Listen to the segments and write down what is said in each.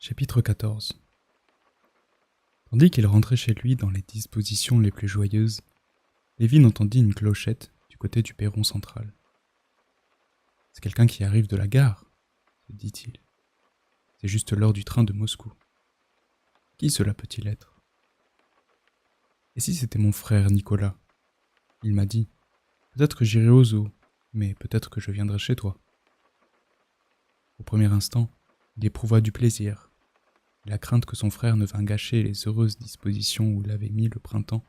Chapitre 14. Tandis qu'il rentrait chez lui dans les dispositions les plus joyeuses, Lévin entendit une clochette du côté du perron central. « C'est quelqu'un qui arrive de la gare, » se dit-il. « C'est juste l'heure du train de Moscou. Qui cela peut-il être ? Et si c'était mon frère Nicolas ? Il m'a dit, peut-être que j'irai au zoo, mais peut-être que je viendrai chez toi. » Au premier instant, il éprouva du plaisir, et la crainte que son frère ne vînt gâcher les heureuses dispositions où l'avait mis le printemps.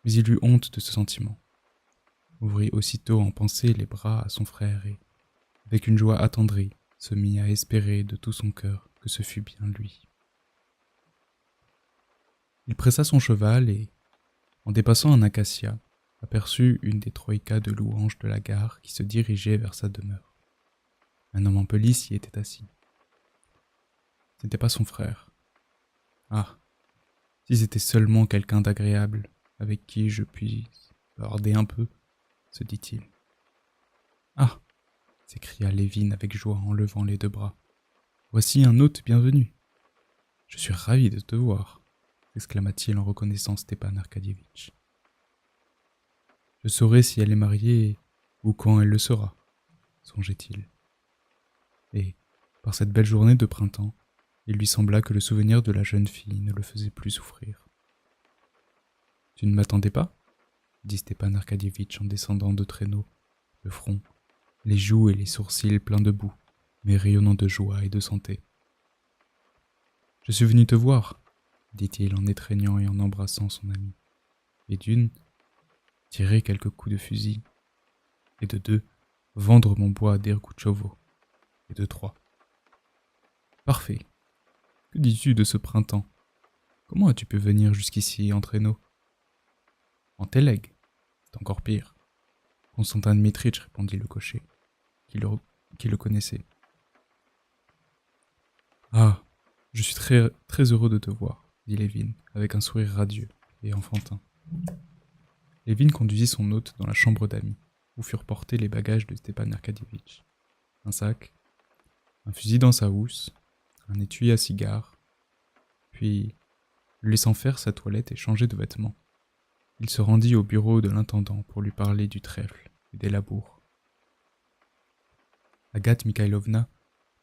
Mais il eut honte de ce sentiment, ouvrit aussitôt en pensée les bras à son frère et, avec une joie attendrie, se mit à espérer de tout son cœur que ce fût bien lui. Il pressa son cheval et, en dépassant un acacia, aperçut une des troïkas de louanges de la gare qui se dirigeait vers sa demeure. Un homme en pelisse y était assis. Ce n'était pas son frère. Ah, si c'était seulement quelqu'un d'agréable, avec qui je puisse bavarder un peu, se dit-il. Ah, s'écria Lévin avec joie en levant les deux bras. Voici un hôte bienvenu. Je suis ravi de te voir, exclama-t-il en reconnaissant Stepan Arcadievitch. Je saurai si elle est mariée ou quand elle le sera, songeait-il. Et, par cette belle journée de printemps, il lui sembla que le souvenir de la jeune fille ne le faisait plus souffrir. « Tu ne m'attendais pas ?» dit Stepan Arcadievitch en descendant de traîneau, le front, les joues et les sourcils pleins de boue, mais rayonnant de joie et de santé. « Je suis venu te voir, » dit-il en étreignant et en embrassant son ami, et d'une, tirer quelques coups de fusil, et de deux, vendre mon bois à Dergouchovo, et de trois. Parfait. Que dis-tu de ce printemps ? Comment as-tu pu venir jusqu'ici en traîneau ? En téleg, c'est encore pire. Constantin Dmitritch, répondit le cocher, qui le connaissait. Ah, je suis très, très heureux de te voir, dit Lévin, avec un sourire radieux et enfantin. Lévin conduisit son hôte dans la chambre d'amis, où furent portés les bagages de Stepan Arcadievitch. Un sac, un fusil dans sa housse, un étui à cigare, puis, le laissant faire sa toilette et changer de vêtements, il se rendit au bureau de l'intendant pour lui parler du trèfle et des labours. Agathe Mikhailovna,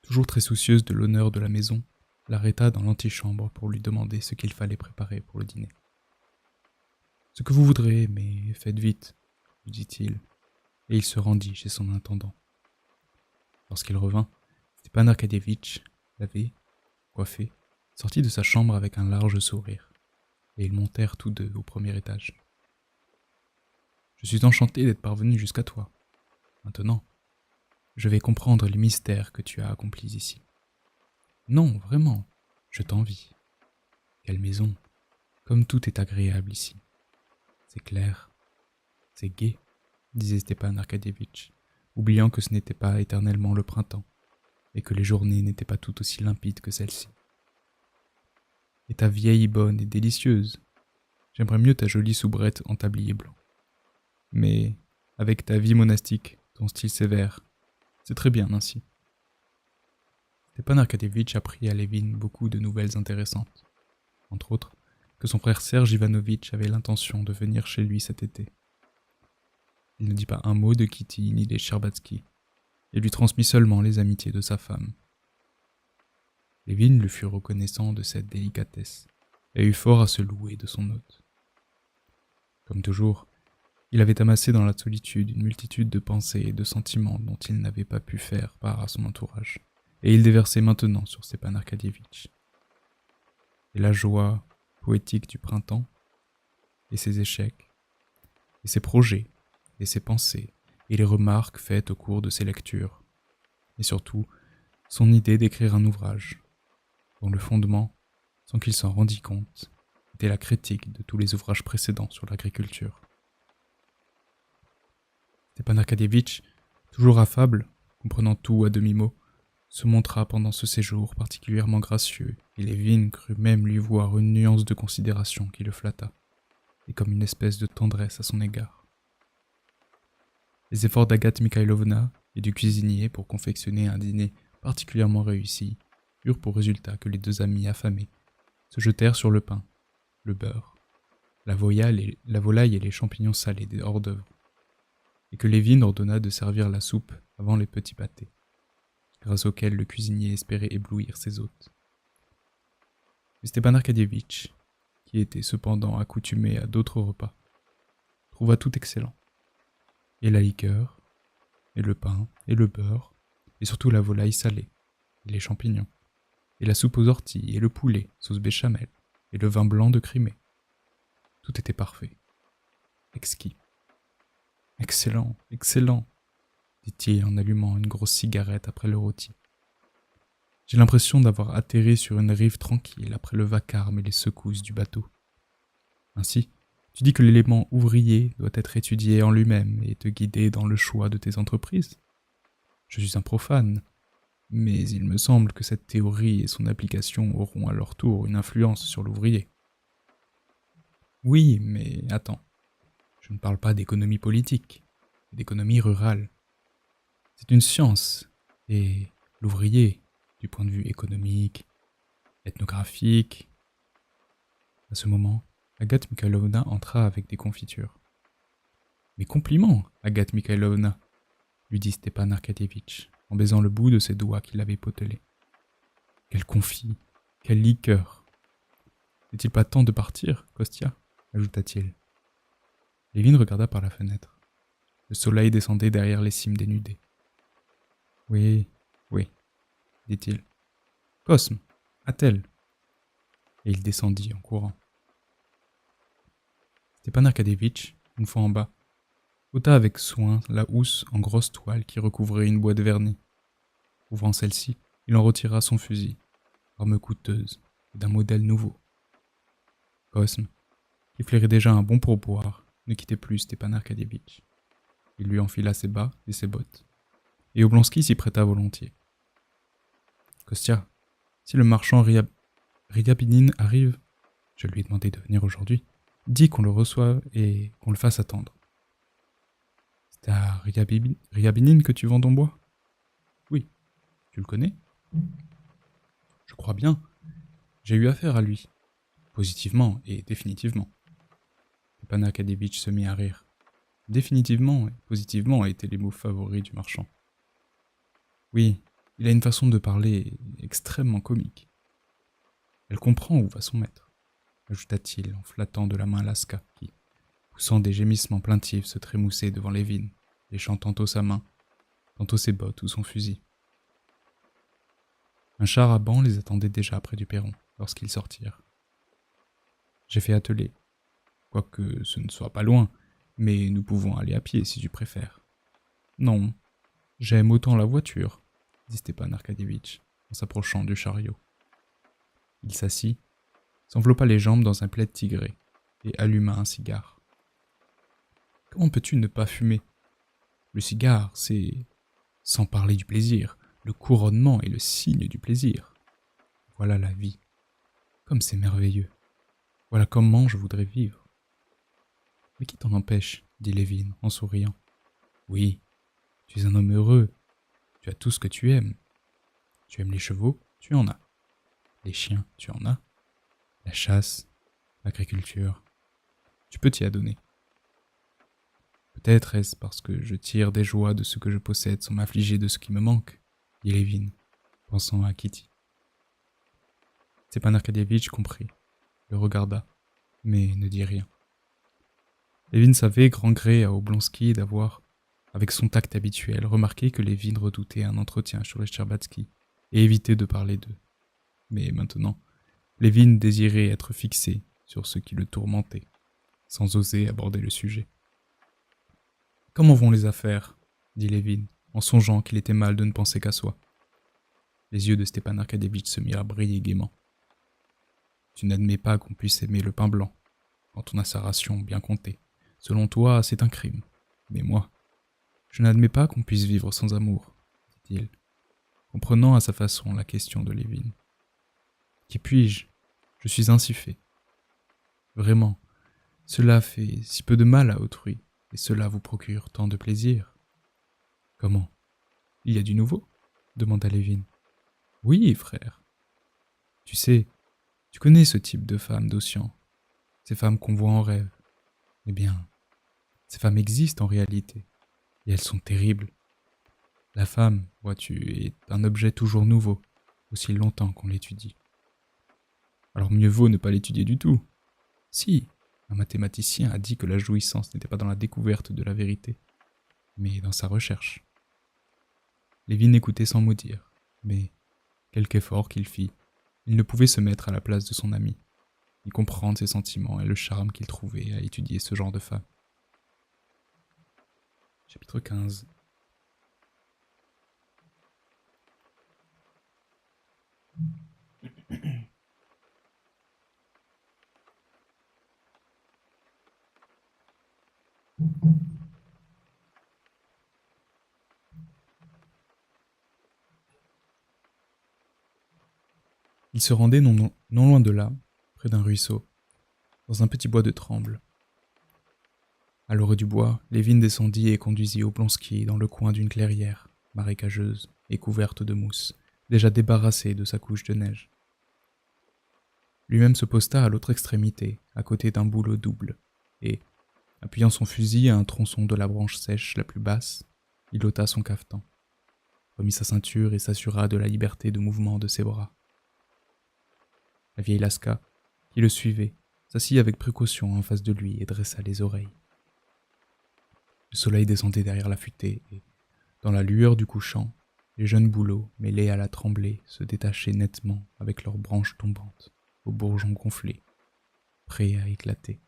toujours très soucieuse de l'honneur de la maison, l'arrêta dans l'antichambre pour lui demander ce qu'il fallait préparer pour le dîner. « Ce que vous voudrez, mais faites vite, » lui dit-il, et il se rendit chez son intendant. Lorsqu'il revint, Stepan Arcadievitch l'avait, coiffé, sorti de sa chambre avec un large sourire, et ils montèrent tous deux au premier étage. « Je suis enchanté d'être parvenu jusqu'à toi. Maintenant, je vais comprendre les mystères que tu as accomplis ici. Non, vraiment, je t'envie. Quelle maison, comme tout est agréable ici. C'est clair, c'est gai, disait Stepan Arcadievitch, oubliant que ce n'était pas éternellement le printemps, et que les journées n'étaient pas tout aussi limpides que celle-ci. Et ta vieille bonne et délicieuse. J'aimerais mieux ta jolie soubrette en tablier blanc. Mais, avec ta vie monastique, ton style sévère, c'est très bien ainsi. Stepan Arcadievitch apprit à Lévin beaucoup de nouvelles intéressantes. Entre autres, que son frère Serge Ivanovitch avait l'intention de venir chez lui cet été. Il ne dit pas un mot de Kitty ni des Scherbatsky, et lui transmit seulement les amitiés de sa femme. Lévin lui fut reconnaissant de cette délicatesse, et eut fort à se louer de son hôte. Comme toujours, il avait amassé dans la solitude une multitude de pensées et de sentiments dont il n'avait pas pu faire part à son entourage, et il déversait maintenant sur Stepan Arcadievitch. Et la joie poétique du printemps, et ses échecs, et ses projets, et ses pensées, et les remarques faites au cours de ses lectures, et surtout, son idée d'écrire un ouvrage, dont le fondement, sans qu'il s'en rendît compte, était la critique de tous les ouvrages précédents sur l'agriculture. Stepan Arcadievitch, toujours affable, comprenant tout à demi-mot, se montra pendant ce séjour particulièrement gracieux, et Lévin crut même lui voir une nuance de considération qui le flatta, et comme une espèce de tendresse à son égard. Les efforts d'Agathe Mikhailovna et du cuisinier pour confectionner un dîner particulièrement réussi eurent pour résultat que les deux amis affamés se jetèrent sur le pain, le beurre, la volaille et les champignons salés des hors-d'œuvre, et que Lévin ordonna de servir la soupe avant les petits pâtés, grâce auxquels le cuisinier espérait éblouir ses hôtes. Mais Stepan Arkadievitch, qui était cependant accoutumé à d'autres repas, trouva tout excellent, et la liqueur, et le pain, et le beurre, et surtout la volaille salée, et les champignons, et la soupe aux orties, et le poulet, sauce béchamel, et le vin blanc de Crimée. Tout était parfait, exquis. « Excellent, excellent !» dit-il en allumant une grosse cigarette après le rôti. « J'ai l'impression d'avoir atterri sur une rive tranquille après le vacarme et les secousses du bateau. Ainsi, tu dis que l'élément ouvrier doit être étudié en lui-même et te guider dans le choix de tes entreprises. Je suis un profane, mais il me semble que cette théorie et son application auront à leur tour une influence sur l'ouvrier. Oui, mais attends. Je ne parle pas d'économie politique, mais d'économie rurale. C'est une science, et l'ouvrier, du point de vue économique, ethnographique... » À ce moment, Agathe Mikhailovna entra avec des confitures. « Mes compliments, Agathe Mikhailovna, » lui dit Stepan Arkadievitch, en baisant le bout de ses doigts qu'il avait potelés. « Quel confit, quelle liqueur ! N'est-il pas temps de partir, Kostya » ajouta-t-il. Lévin regarda par la fenêtre. Le soleil descendait derrière les cimes dénudées. « Oui, oui, dit-il. Cosme, attelle !» Et il descendit en courant. Stepan Arkadievitch, une fois en bas, ôta avec soin la housse en grosse toile qui recouvrait une boîte vernie. Ouvrant celle-ci, il en retira son fusil, arme coûteuse et d'un modèle nouveau. Cosme, qui flairait déjà un bon pourboire, ne quittait plus Stepan Arkadievitch. Il lui enfila ses bas et ses bottes, et Oblonsky s'y prêta volontiers. « Kostya, si le marchand Ryabinin arrive, je lui ai demandé de venir aujourd'hui, dis qu'on le reçoive et qu'on le fasse attendre. »« C'est à Ryabinin que tu vends ton bois ? » ?»« Oui. Tu le connais ? » ?»« Je crois bien. J'ai eu affaire à lui. Positivement et définitivement. » Stepan Arkadievitch se mit à rire. Définitivement et positivement étaient les mots favoris du marchand. Oui, il a une façon de parler extrêmement comique. Elle comprend où va son maître, ajouta-t-il en flattant de la main Laska, qui, poussant des gémissements plaintifs, se trémoussait devant Lévin, léchant tantôt sa main, tantôt ses bottes ou son fusil. Un char à bancs les attendait déjà près du perron, lorsqu'ils sortirent. J'ai fait atteler, quoique ce ne soit pas loin, mais nous pouvons aller à pied si tu préfères. Non, j'aime autant la voiture, dit Stepan Arkadievitch en s'approchant du chariot. Il s'assit, s'enveloppa les jambes dans un plaid tigré et alluma un cigare. Comment peux-tu ne pas fumer ? Le cigare, c'est, sans parler du plaisir, le couronnement et le signe du plaisir. Voilà la vie. Comme c'est merveilleux. Voilà comment je voudrais vivre. Mais qui t'en empêche ? Dit Lévin en souriant. Oui, tu es un homme heureux. Tu as tout ce que tu aimes. Tu aimes les chevaux, tu en as. Les chiens, tu en as. La chasse, l'agriculture. Tu peux t'y adonner. Peut-être est-ce parce que je tire des joies de ce que je possède sans m'affliger de ce qui me manque, dit Lévin, pensant à Kitty. Stepan Arkadievitch comprit, le regarda, mais ne dit rien. Lévin savait, grand gré à Oblonsky, d'avoir, avec son tact habituel, remarqué que Lévin redoutait un entretien sur les Shtcherbatsky et évitait de parler d'eux. Mais maintenant, Lévin désirait être fixé sur ce qui le tourmentait, sans oser aborder le sujet. « Comment vont les affaires ?» dit Lévin, en songeant qu'il était mal de ne penser qu'à soi. Les yeux de Stepan Arkadievitch se mirent à briller gaiement. « Tu n'admets pas qu'on puisse aimer le pain blanc, quand on a sa ration bien comptée. Selon toi, c'est un crime. Mais moi, je n'admets pas qu'on puisse vivre sans amour, dit-il, comprenant à sa façon la question de Lévin. Qui puis-je ? Je suis ainsi fait. Vraiment, cela fait si peu de mal à autrui, et cela vous procure tant de plaisir. Comment ? Il y a du nouveau ? Demanda Lévin. Oui, frère, Tu sais, tu connais ce type de femmes d'Ossian, ces femmes qu'on voit en rêve. Eh bien, ces femmes existent en réalité, et elles sont terribles. La femme, vois-tu, est un objet toujours nouveau, aussi longtemps qu'on l'étudie. Alors mieux vaut ne pas l'étudier du tout. Si, un mathématicien a dit que la jouissance n'était pas dans la découverte de la vérité, mais dans sa recherche. Lévin écoutait sans mot dire, mais, quelque effort qu'il fit, il ne pouvait se mettre à la place de son ami, ni comprendre ses sentiments et le charme qu'il trouvait à étudier ce genre de femme. Chapitre 15. Il se rendait non loin de là, près d'un ruisseau, dans un petit bois de tremble. À l'orée du bois, Lévin descendit et conduisit Oblonsky dans le coin d'une clairière, marécageuse et couverte de mousse, déjà débarrassée de sa couche de neige. Lui-même se posta à l'autre extrémité, à côté d'un bouleau double, et, appuyant son fusil à un tronçon de la branche sèche la plus basse, il ôta son cafetan, remit sa ceinture et s'assura de la liberté de mouvement de ses bras. La vieille Laska, qui le suivait, s'assit avec précaution en face de lui et dressa les oreilles. Le soleil descendait derrière la futaie et, dans la lueur du couchant, les jeunes bouleaux, mêlés à la tremblée, se détachaient nettement avec leurs branches tombantes, aux bourgeons gonflés, prêts à éclater.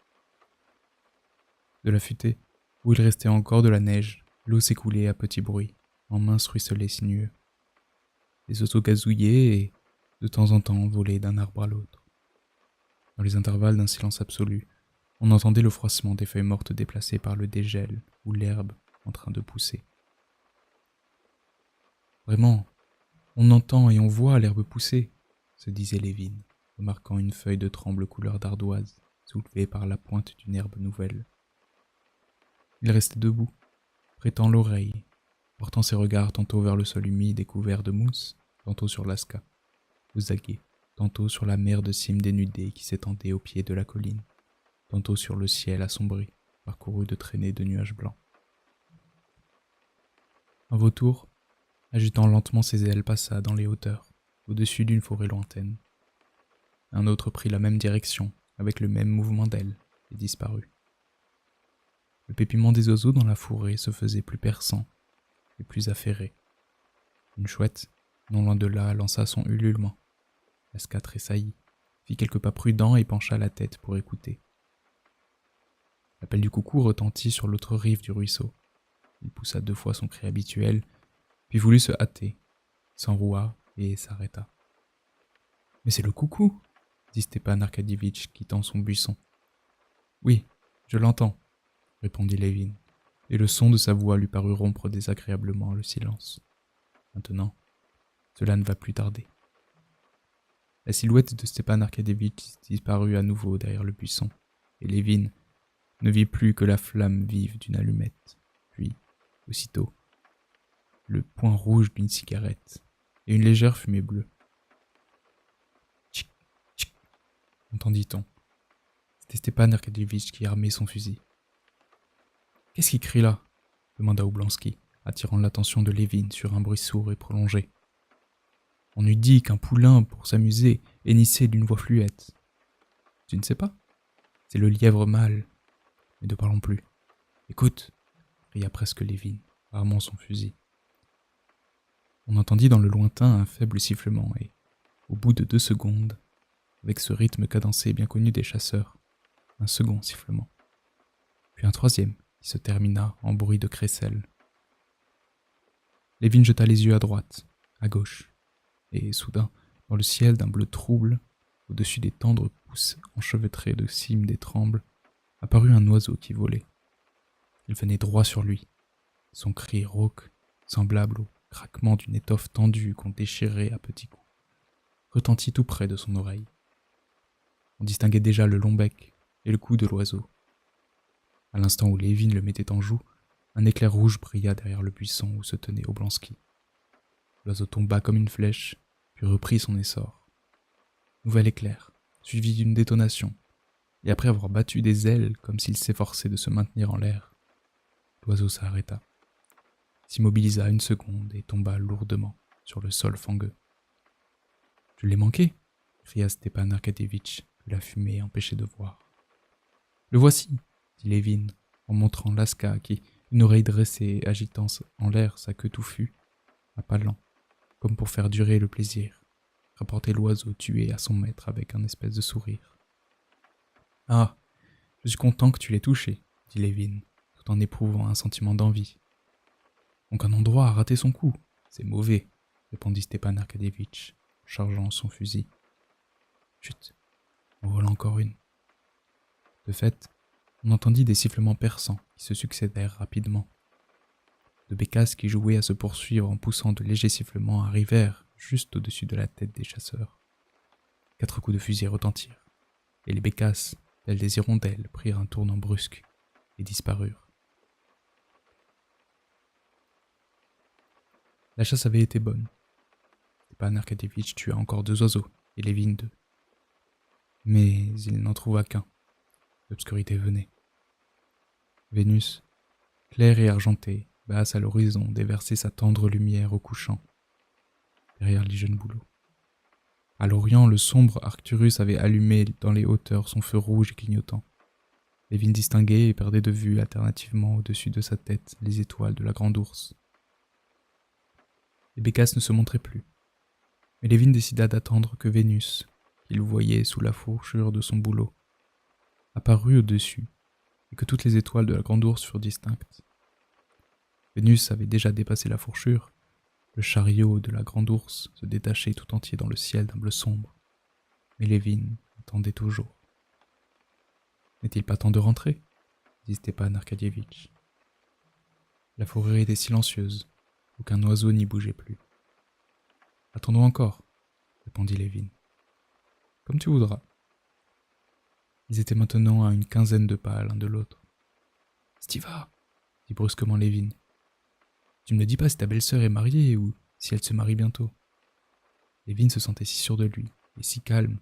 De la futaie, où il restait encore de la neige, l'eau s'écoulait à petit bruit, en minces ruisselets sinueux. Les oiseaux gazouillaient et, de temps en temps, volaient d'un arbre à l'autre. Dans les intervalles d'un silence absolu, on entendait le froissement des feuilles mortes déplacées par le dégel ou l'herbe en train de pousser. Vraiment, on entend et on voit l'herbe pousser, se disait Lévin, remarquant une feuille de tremble couleur d'ardoise soulevée par la pointe d'une herbe nouvelle. Il restait debout, prêtant l'oreille, portant ses regards tantôt vers le sol humide et couvert de mousse, tantôt sur Laska, aux aguets, tantôt sur la mer de cimes dénudées qui s'étendait au pied de la colline, tantôt sur le ciel assombri, parcouru de traînées de nuages blancs. Un vautour, agitant lentement ses ailes, passa dans les hauteurs, au-dessus d'une forêt lointaine. Un autre prit la même direction, avec le même mouvement d'ailes, et disparut. Le pépiment des oiseaux dans la forêt se faisait plus perçant et plus affairé. Une chouette, non loin de là, lança son ululement. Laska tressaillit, fit quelques pas prudents et pencha la tête pour écouter. L'appel du coucou retentit sur l'autre rive du ruisseau. Il poussa 2 fois son cri habituel, puis voulut se hâter, s'enroua et s'arrêta. « Mais c'est le coucou !» dit Stepan Arcadievitch, quittant son buisson. « Oui, je l'entends, » répondit Lévin, et le son de sa voix lui parut rompre désagréablement le silence. Maintenant, cela ne va plus tarder. La silhouette de Stepan Arcadievitch disparut à nouveau derrière le buisson, et Lévin ne vit plus que la flamme vive d'une allumette, puis, aussitôt, le point rouge d'une cigarette et une légère fumée bleue. Tchic, tchic, entendit-on. C'était Stepan Arcadievitch qui armait son fusil. « Qu'est-ce qui crie là ?» demanda Oblonsky, attirant l'attention de Lévin sur un bruit sourd et prolongé. On eût dit qu'un poulain, pour s'amuser, hennissait d'une voix fluette. « Tu ne sais pas ? C'est le lièvre mâle. Mais ne parlons plus. Écoute !» cria presque Lévin, armant son fusil. On entendit dans le lointain un faible sifflement et, au bout de 2 secondes, avec ce rythme cadencé bien connu des chasseurs, un second sifflement. Puis un troisième qui se termina en bruit de crécelle. Lévin jeta les yeux à droite, à gauche, et soudain, dans le ciel d'un bleu trouble, au-dessus des tendres pousses enchevêtrées de cimes des trembles, apparut un oiseau qui volait. Il venait droit sur lui. Son cri rauque, semblable au craquement d'une étoffe tendue qu'on déchirait à petits coups, retentit tout près de son oreille. On distinguait déjà le long bec et le cou de l'oiseau. À l'instant où Lévin le mettait en joue, un éclair rouge brilla derrière le buisson où se tenait Oblonsky. L'oiseau tomba comme une flèche, puis reprit son essor. Nouvel éclair, suivi d'une détonation, et après avoir battu des ailes comme s'il s'efforçait de se maintenir en l'air, l'oiseau s'arrêta, s'immobilisa une seconde et tomba lourdement sur le sol fangueux. « Je l'ai manqué !» cria Stepan Arkadievitch, que la fumée empêchait de voir. « Le voici !» dit Lévin, en montrant Laska qui, une oreille dressée et agitant en l'air sa queue touffue, à pas lents, comme pour faire durer le plaisir, rapportait l'oiseau tué à son maître avec un espèce de sourire. « Ah, je suis content que tu l'aies touché, » dit Lévin, tout en éprouvant un sentiment d'envie. « Donc un endroit a raté son coup, c'est mauvais, » répondit Stepan Arkadievitch, chargeant son fusil. « Chut, en voilà encore une. » De fait, on entendit des sifflements perçants qui se succédèrent rapidement. De bécasses qui jouaient à se poursuivre en poussant de légers sifflements arrivèrent juste au-dessus de la tête des chasseurs. 4 coups de fusil retentirent, et les bécasses, telles des hirondelles, prirent un tournant brusque et disparurent. La chasse avait été bonne. Stepan Arkadievitch tua encore 2 oiseaux, et Lévin 2. Mais il n'en trouva qu'un. L'obscurité venait. Vénus, claire et argentée, basse à l'horizon, déversait sa tendre lumière au couchant, derrière les jeunes bouleaux. À l'orient, le sombre Arcturus avait allumé dans les hauteurs son feu rouge et clignotant. Lévin distinguait et perdait de vue alternativement au-dessus de sa tête les étoiles de la grande ours. Les bécasses ne se montraient plus, mais Lévin décida d'attendre que Vénus, qu'il voyait sous la fourchure de son bouleau, apparût au-dessus, et que toutes les étoiles de la grande ours furent distinctes. Vénus avait déjà dépassé la fourchure, le chariot de la grande ours se détachait tout entier dans le ciel d'un bleu sombre, mais Lévin attendait toujours. N'est-il pas temps de rentrer ? Dit Stepan Arkadievitch. La forêt était silencieuse, aucun oiseau n'y bougeait plus. Attendons encore, répondit Lévin. Comme tu voudras. Ils étaient maintenant à une quinzaine de pas l'un de l'autre. Stiva, dit brusquement Lévin. Tu ne me dis pas si ta belle-sœur est mariée ou si elle se marie bientôt. Lévin se sentait si sûr de lui et si calme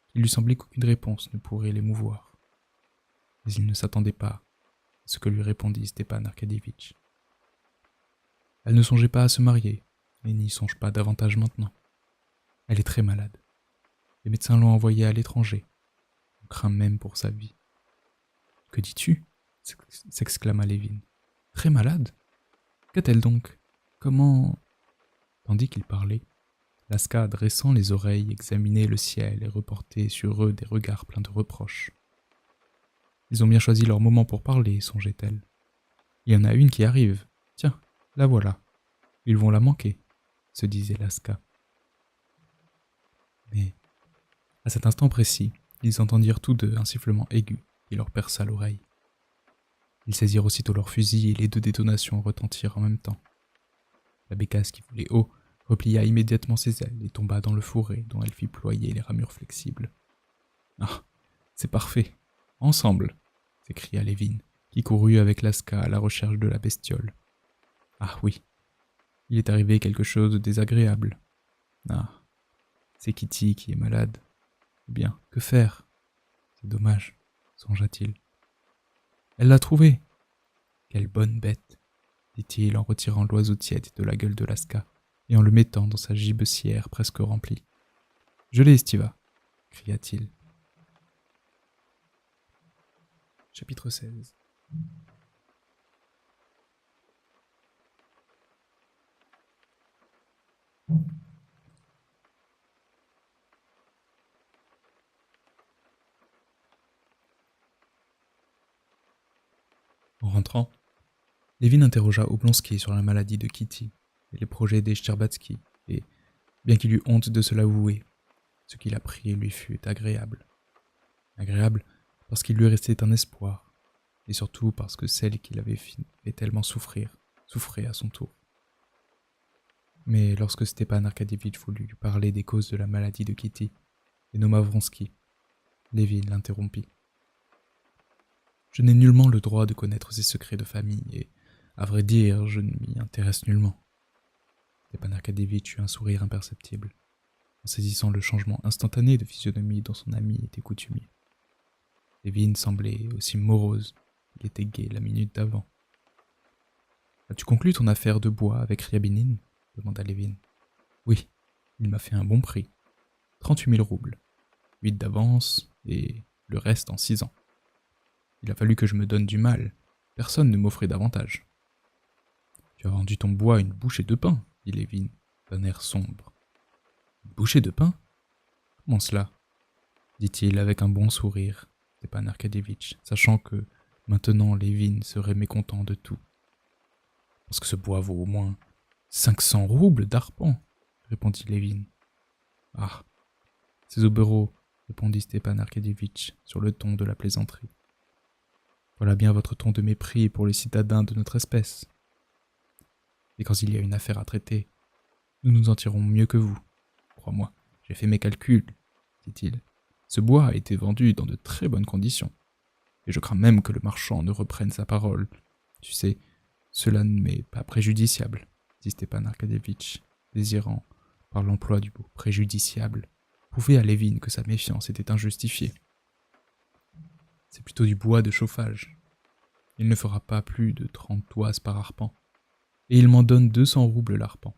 qu'il lui semblait qu'aucune réponse ne pourrait l'émouvoir. Mais il ne s'attendait pas à ce que lui répondit Stepan Arkadievitch. Elle ne songeait pas à se marier et n'y songe pas davantage maintenant. Elle est très malade. Les médecins l'ont envoyée à l'étranger. On craint même pour sa vie. « Que dis-tu » s'exclama Lévin. « Très malade ? Qu'a-t-elle donc ? Comment ?» Tandis qu'il parlait, Laska, dressant les oreilles, examinait le ciel et reportait sur eux des regards pleins de reproches. « Ils ont bien choisi leur moment pour parler, songeait-elle. Il y en a une qui arrive. Tiens, la voilà. Ils vont la manquer, se disait Laska. Mais, à cet instant précis, ils entendirent tous deux un sifflement aigu qui leur perça l'oreille. Ils saisirent aussitôt leurs fusils et les 2 détonations retentirent en même temps. La bécasse qui volait haut replia immédiatement ses ailes et tomba dans le fourré dont elle fit ployer les ramures flexibles. « Ah, c'est parfait. Ensemble !» s'écria Lévin, qui courut avec Laska à la recherche de la bestiole. « Ah oui, il est arrivé quelque chose de désagréable. Ah, c'est Kitty qui est malade. Eh bien, que faire ? C'est dommage, songea-t-il. Elle l'a trouvée. Quelle bonne bête, dit-il en retirant l'oiseau tiède de la gueule de Laska et en le mettant dans sa gibecière presque remplie. Je l'ai, Stiva, cria-t-il. Chapitre 16. En rentrant, Lévin interrogea Oblonsky sur la maladie de Kitty et les projets des Shtcherbatsky, et, bien qu'il eût honte de se l'avouer, ce qu'il apprit lui fut agréable. Agréable parce qu'il lui restait un espoir, et surtout parce que celle qu'il avait fait tellement souffrir, souffrait à son tour. Mais lorsque Stepan Arkadievitch voulut lui parler des causes de la maladie de Kitty et nomma Vronsky, Lévin l'interrompit. Je n'ai nullement le droit de connaître ses secrets de famille, et, à vrai dire, je ne m'y intéresse nullement. Stepan Arkadievitch eut un sourire imperceptible. en saisissant le changement instantané de physionomie dont son ami était coutumier. Lévin semblait aussi morose qu'il était gai la minute d'avant. « As-tu conclu ton affaire de bois avec Ryabinin ?» demanda Lévin. « Oui, il m'a fait un bon prix. 38 000 roubles. 8 d'avance et le reste en 6 ans. Il a fallu que je me donne du mal. Personne ne m'offrait davantage. »« Tu as vendu ton bois une bouchée de pain, » dit Lévin, d'un air sombre. « Une bouchée de pain ? Comment cela ?» dit-il avec un bon sourire, Stepan Arkadievitch, sachant que maintenant Lévin serait mécontent de tout. « Parce que ce bois vaut au moins 500 roubles d'arpent, » répondit Lévin. « Ah, ces obéros, » répondit Stepan Arkadievitch sur le ton de la plaisanterie. « Voilà bien votre ton de mépris pour les citadins de notre espèce. Et quand il y a une affaire à traiter, nous nous en tirons mieux que vous. Crois-moi, j'ai fait mes calculs, dit-il. Ce bois a été vendu dans de très bonnes conditions. Et je crains même que le marchand ne reprenne sa parole. Tu sais, cela ne m'est pas préjudiciable, dit Stepan Arkadievitch, désirant, par l'emploi du mot préjudiciable, prouver à Lévin que sa méfiance était injustifiée. C'est plutôt du bois de chauffage. Il ne fera pas plus de 30 toises par arpent. Et il m'en donne 200 roubles l'arpent.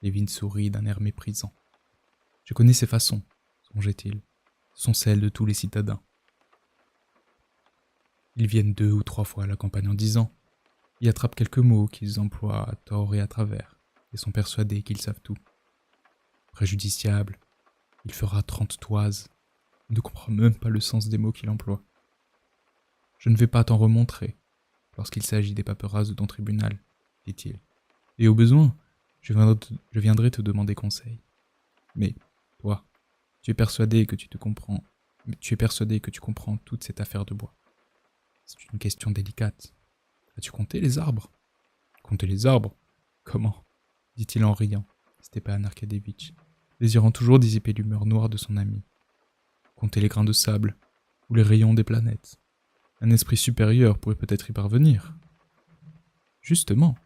Lévin sourit d'un air méprisant. Je connais ses façons, songeait-il. Ce sont celles de tous les citadins. Ils viennent 2 ou 3 fois à la campagne en 10 ans, y attrapent quelques mots qu'ils emploient à tort et à travers, et sont persuadés qu'ils savent tout. Préjudiciable, il fera 30 toises. Il ne comprend même pas le sens des mots qu'il emploie. Je ne vais pas t'en remontrer, lorsqu'il s'agit des paperasses de ton tribunal, dit-il. Et au besoin, je viendrai te demander conseil. Mais, toi, tu es persuadé que tu comprends toute cette affaire de bois. C'est une question délicate. As-tu compté les arbres ? Compter les arbres ? Comment ? Dit-il en riant, Stepan Arkadievitch, désirant toujours dissiper l'humeur noire de son ami. Compter les grains de sable, ou les rayons des planètes. Un esprit supérieur pourrait peut-être y parvenir. Justement,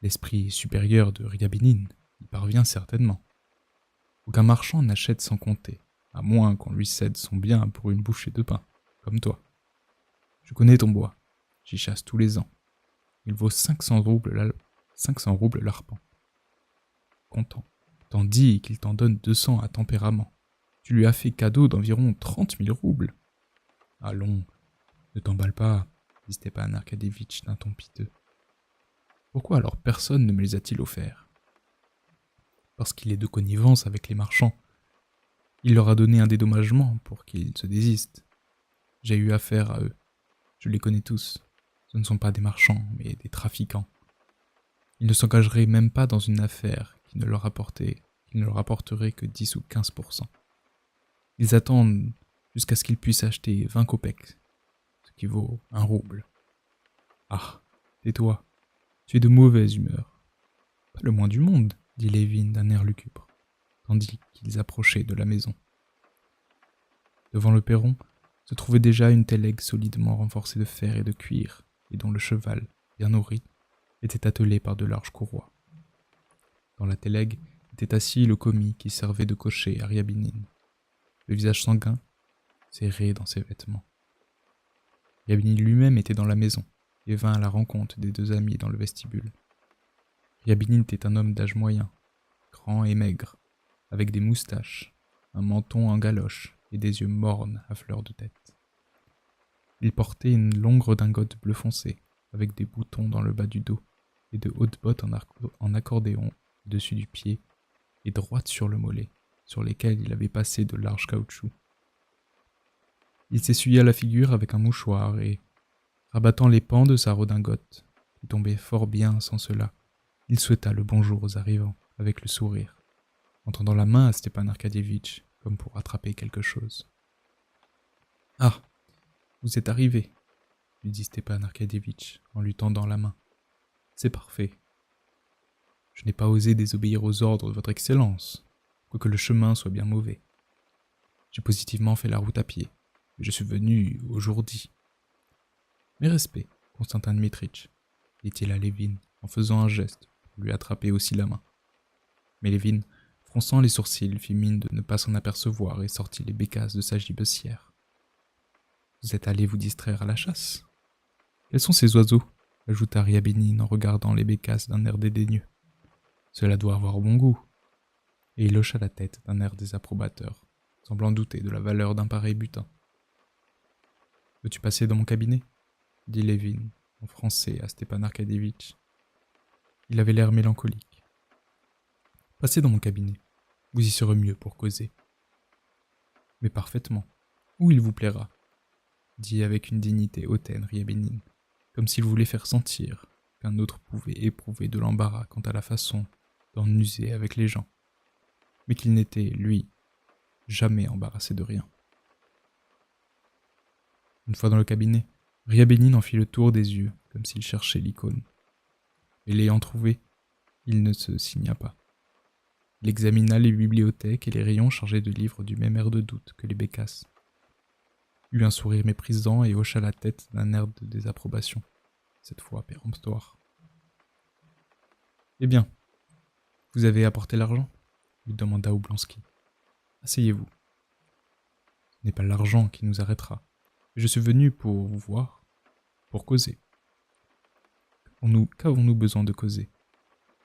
l'esprit supérieur de Ryabinin y parvient certainement. Aucun marchand n'achète sans compter, à moins qu'on lui cède son bien pour une bouchée de pain, comme toi. Je connais ton bois, j'y chasse tous les ans. Il vaut 500 roubles l'arpent. Content, t'en dis qu'il t'en donne 200 à tempérament. Tu lui as fait cadeau d'environ 30 000 roubles. Allons, ne t'emballe pas, dit Stepan Arkadievitch d'un ton piteux. Pourquoi alors personne ne me les a-t-il offerts ? Parce qu'il est de connivence avec les marchands. Il leur a donné un dédommagement pour qu'ils se désistent. J'ai eu affaire à eux. Je les connais tous. Ce ne sont pas des marchands, mais des trafiquants. Ils ne s'engageraient même pas dans une affaire qui ne leur rapporterait que 10 ou 15%. Ils attendent jusqu'à ce qu'ils puissent acheter 20 kopecks, ce qui vaut 1 rouble. Ah, tais-toi, tu es de mauvaise humeur. Pas le moins du monde, dit Lévin d'un air lugubre, tandis qu'ils approchaient de la maison. Devant le perron se trouvait déjà une télègue solidement renforcée de fer et de cuir, et dont le cheval, bien nourri, était attelé par de larges courroies. Dans la télègue était assis le commis qui servait de cocher à Ryabinin, le visage sanguin, serré dans ses vêtements. Ryabinin lui-même était dans la maison, et vint à la rencontre des 2 amis dans le vestibule. Ryabinin était un homme d'âge moyen, grand et maigre, avec des moustaches, un menton en galoche et des yeux mornes à fleur de tête. Il portait une longue redingote bleu foncé, avec des boutons dans le bas du dos, et de hautes bottes en accordéon au-dessus du pied, et droites sur le mollet, sur lesquelles il avait passé de larges caoutchoucs. Il s'essuya la figure avec un mouchoir et, rabattant les pans de sa redingote, qui tombait fort bien sans cela, il souhaita le bonjour aux arrivants, avec le sourire, en tendant la main à Stepan Arkadievitch, comme pour attraper quelque chose. « Ah, vous êtes arrivé, » lui dit Stepan Arkadievitch en lui tendant la main. « C'est parfait. Je n'ai pas osé désobéir aux ordres de votre Excellence, quoique le chemin soit bien mauvais. J'ai positivement fait la route à pied, et je suis venu au jour dit. Mes respects, Constantin Dmitritch, dit-il à Lévin en faisant un geste pour lui attraper aussi la main. Mais Lévin Fronçant les sourcils, fit mine de ne pas s'en apercevoir et sortit les bécasses de sa gibecière. « Vous êtes allé vous distraire à la chasse ?»« Quels sont ces oiseaux ?» ajouta Rhiannon en regardant les bécasses d'un air dédaigneux. « Cela doit avoir bon goût. » Et il hocha la tête d'un air désapprobateur, semblant douter de la valeur d'un pareil butin. « Veux-tu passer dans mon cabinet ?» dit Levin, en français à Stepan Arkadyevitch. Il avait l'air mélancolique. « Passez dans mon cabinet. Vous y serez mieux pour causer. »« Mais parfaitement. Où il vous plaira, » dit avec une dignité hautaine Rhiannon, comme s'il voulait faire sentir qu'un autre pouvait éprouver de l'embarras quant à la façon d'en user avec les gens, mais qu'il n'était, lui, jamais embarrassé de rien. Une fois dans le cabinet, Rhiannon en fit le tour des yeux, comme s'il cherchait l'icône. Et l'ayant trouvée, il ne se signa pas. Il examina les bibliothèques et les rayons chargés de livres du même air de doute que les bécasses. Eut un sourire méprisant et hocha la tête d'un air de désapprobation, cette fois péremptoire. « Eh bien, vous avez apporté l'argent ?» lui demanda Oblonsky. « Asseyez-vous. Ce n'est pas l'argent qui nous arrêtera. Je suis venu pour vous voir, pour causer. Qu'avons-nous besoin de causer?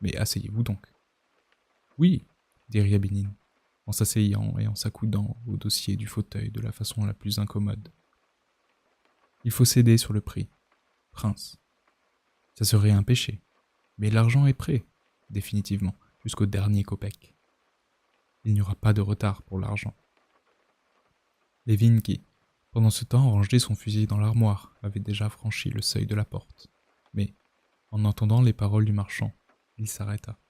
Mais asseyez-vous donc. »« Oui, » dit Rhiannon, en s'asseyant et en s'accoudant au dossier du fauteuil de la façon la plus incommode. « Il faut céder sur le prix, prince. Ça serait un péché, mais l'argent est prêt, définitivement, jusqu'au dernier kopek. Il n'y aura pas de retard pour l'argent. » Levin, qui, pendant ce temps, rangeait son fusil dans l'armoire, avait déjà franchi le seuil de la porte. Mais, en entendant les paroles du marchand, il s'arrêta. «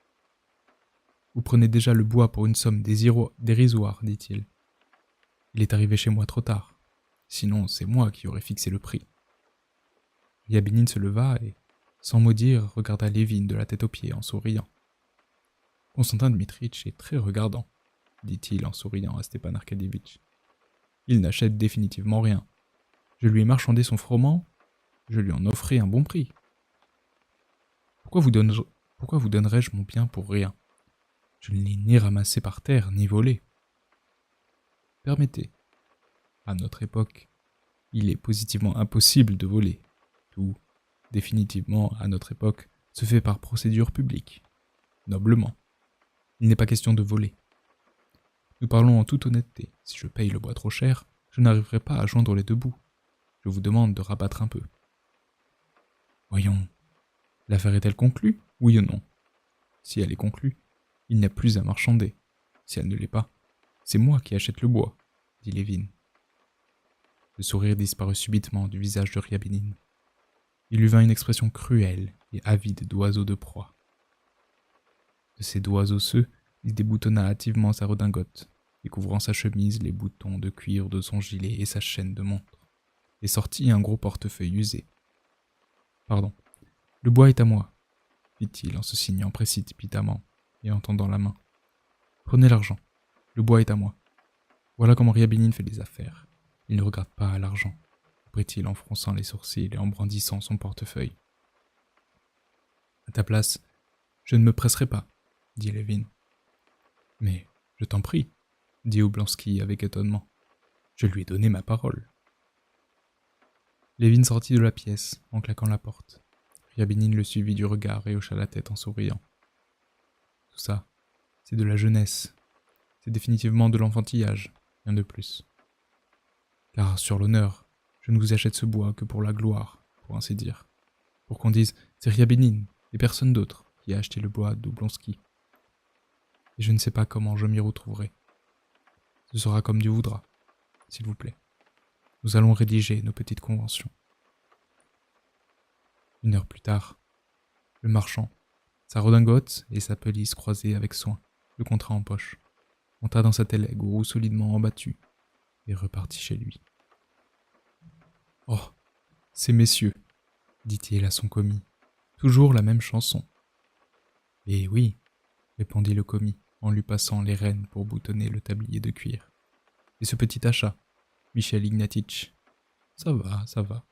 Vous prenez déjà le bois pour une somme dérisoire, dit-il. Il est arrivé chez moi trop tard. Sinon, c'est moi qui aurais fixé le prix. » Rhiannon se leva et, sans mot dire, regarda Levin de la tête aux pieds en souriant. « Constantin Dmitritch est très regardant, » dit-il en souriant à Stepan Arkadyevitch. « Il n'achète définitivement rien. Je lui ai marchandé son froment, je lui en offrais un bon prix. Pourquoi vous donnerais-je mon bien pour rien? Je ne l'ai ni ramassé par terre, ni volé. Permettez. À notre époque, il est positivement impossible de voler. Tout, définitivement, à notre époque, se fait par procédure publique, noblement. Il n'est pas question de voler. Nous parlons en toute honnêteté. Si je paye le bois trop cher, je n'arriverai pas à joindre les deux bouts. Je vous demande de rabattre un peu. » « Voyons, l'affaire est-elle conclue, oui ou non? Si elle est conclue, il n'y a plus à marchander. Si elle ne l'est pas, c'est moi qui achète le bois, » dit Levin. Le sourire disparut subitement du visage de Rhiannon. Il lui vint une expression cruelle et avide d'oiseau de proie. De ses doigts osseux, il déboutonna hâtivement sa redingote, découvrant sa chemise, les boutons de cuir de son gilet et sa chaîne de montre, et sortit un gros portefeuille usé. « Pardon, le bois est à moi, » fit-il en se signant précipitamment et en tendant la main. « Prenez l'argent, le bois est à moi. Voilà comment Rhiannon fait les affaires. Il ne regarde pas à l'argent, » reprit-il en fronçant les sourcils et en brandissant son portefeuille. « À ta place, je ne me presserai pas, » dit Levin. « Mais je t'en prie, » dit Oblonsky avec étonnement. « Je lui ai donné ma parole. » Levin sortit de la pièce en claquant la porte. Rhiannon le suivit du regard et hocha la tête en souriant. « Tout ça, c'est de la jeunesse. C'est définitivement de l'enfantillage, rien de plus. Car, sur l'honneur, je ne vous achète ce bois que pour la gloire, pour ainsi dire. Pour qu'on dise, c'est Rhiannon et personne d'autre qui a acheté le bois d'Oblonsky. Et je ne sais pas comment je m'y retrouverai. Ce sera comme Dieu voudra, s'il vous plaît. Nous allons rédiger nos petites conventions. » Une heure plus tard, le marchand, sa redingote et sa pelisse croisée avec soin, le contrat en poche, monta dans sa télègue aux roues solidement embattues et repartit chez lui. « Oh, ces messieurs, » dit-il à son commis, « toujours la même chanson. »« Eh oui, » répondit le commis en lui passant les rênes pour boutonner le tablier de cuir. « Et ce petit achat, Michel Ignatitch, ça va, ça va. »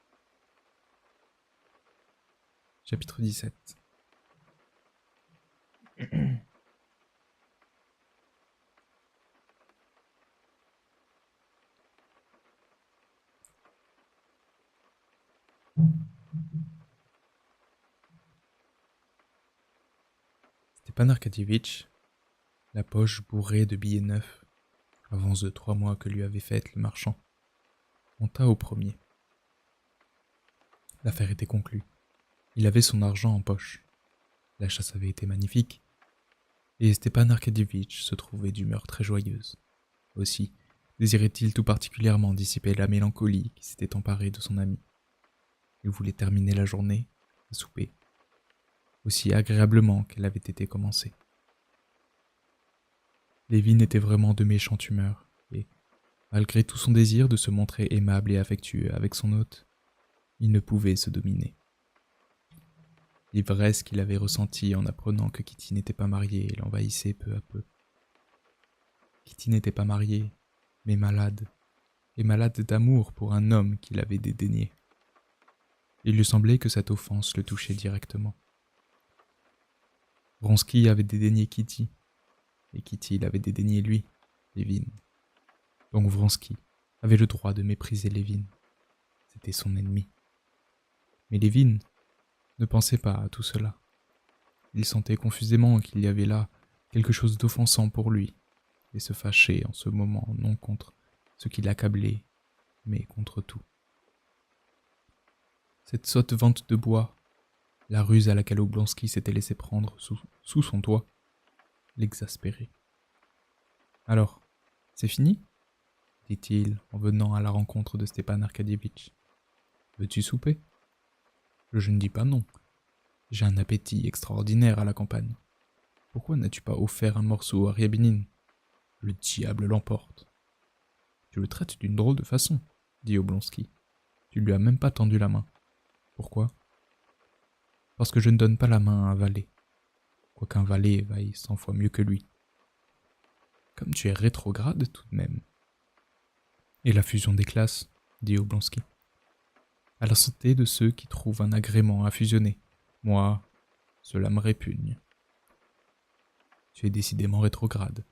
Chapitre 17. Stepan Arkadyevitch, la poche bourrée de billets neufs, avance de 3 mois que lui avait faite le marchand, monta au premier. L'affaire était conclue. Il avait son argent en poche. La chasse avait été magnifique, et Stepan Arkadyevitch se trouvait d'humeur très joyeuse. Aussi désirait-il tout particulièrement dissiper la mélancolie qui s'était emparée de son ami. Il voulait terminer la journée, à souper, aussi agréablement qu'elle avait été commencée. Lévin était vraiment de méchante humeur, et, malgré tout son désir de se montrer aimable et affectueux avec son hôte, il ne pouvait se dominer. L'ivresse qu'il avait ressentie en apprenant que Kitty n'était pas mariée l'envahissait peu à peu. Kitty n'était pas mariée, mais malade, et malade d'amour pour un homme qu'il avait dédaigné. Il lui semblait que cette offense le touchait directement. Vronsky avait dédaigné Kitty, et Kitty l'avait dédaigné lui, Lévin. Donc Vronsky avait le droit de mépriser Lévin. C'était son ennemi. Mais Lévin ne pensait pas à tout cela. Il sentait confusément qu'il y avait là quelque chose d'offensant pour lui, et se fâchait en ce moment non contre ce qui l'accablait, mais contre tout. Cette sotte vente de bois, la ruse à laquelle Oblonsky s'était laissé prendre sous son toit, l'exaspérait. « Alors, c'est fini ?» dit-il en venant à la rencontre de Stepan Arkadyevitch. « Veux-tu souper ?»« Je ne dis pas non. J'ai un appétit extraordinaire à la campagne. Pourquoi n'as-tu pas offert un morceau à Ryabinin ? Le diable l'emporte. »« Tu le traites d'une drôle de façon, » dit Oblonsky. « Tu lui as même pas tendu la main. Pourquoi ? Parce que je ne donne pas la main à un valet, quoiqu'un valet vaille 100 fois mieux que lui. Comme tu es rétrograde tout de même. »« Et la fusion des classes, » dit Oblonsky. « À la santé de ceux qui trouvent un agrément à fusionner. Moi, cela me répugne. » « Tu es décidément rétrograde,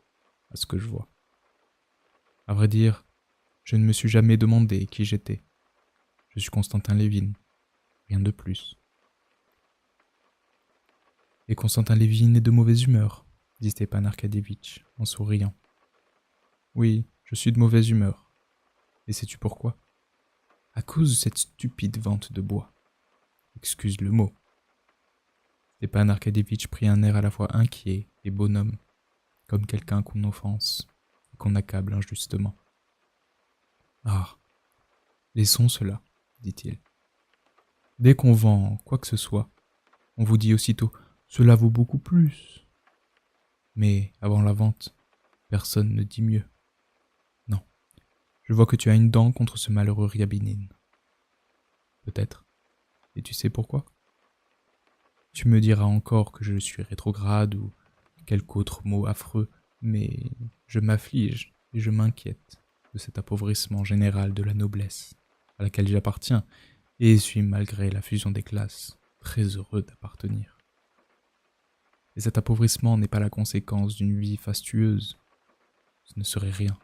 à ce que je vois. À vrai dire, je ne me suis jamais demandé qui j'étais. Je suis Constantin Lévin, rien de plus. » « Et Constantin Lévin est de mauvaise humeur, » dit Stepan Arkadyevitch en souriant. « Oui, je suis de mauvaise humeur. Et sais-tu pourquoi ? À cause de cette stupide vente de bois. Excuse le mot. » Stepan Arkadyevitch prit un air à la fois inquiet et bonhomme, comme quelqu'un qu'on offense et qu'on accable injustement. « Ah, laissons cela, dit-il. Dès qu'on vend quoi que ce soit, on vous dit aussitôt « cela vaut beaucoup plus ». Mais avant la vente, personne ne dit mieux. Non, je vois que tu as une dent contre ce malheureux Ryabinin. Peut-être. Et tu sais pourquoi ? Tu me diras encore que je suis rétrograde ou quelque autre mot affreux, mais je m'afflige et je m'inquiète de cet appauvrissement général de la noblesse à laquelle j'appartiens et suis, malgré la fusion des classes, très heureux d'appartenir. Et cet appauvrissement n'est pas la conséquence d'une vie fastueuse. Ce ne serait rien.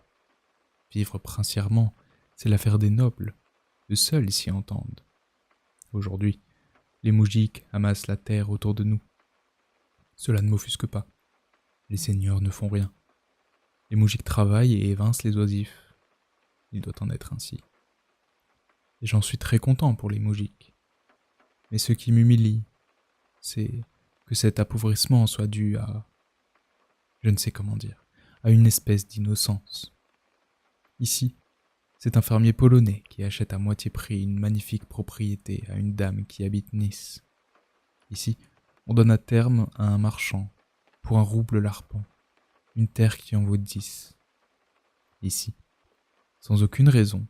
Vivre princièrement, c'est l'affaire des nobles. Eux seuls s'y entendent. Aujourd'hui, les moujiks amassent la terre autour de nous. Cela ne m'offusque pas. Les seigneurs ne font rien. Les moujiks travaillent et évincent les oisifs. Il doit en être ainsi. Et j'en suis très content pour les moujiks. Mais ce qui m'humilie, c'est que cet appauvrissement soit dû à... je ne sais comment dire, à une espèce d'innocence. Ici, c'est un fermier polonais qui achète à moitié prix une magnifique propriété à une dame qui habite Nice. Ici, on donne à terme à un marchand, pour un rouble l'arpent, une terre qui en vaut 10. Ici, sans aucune raison,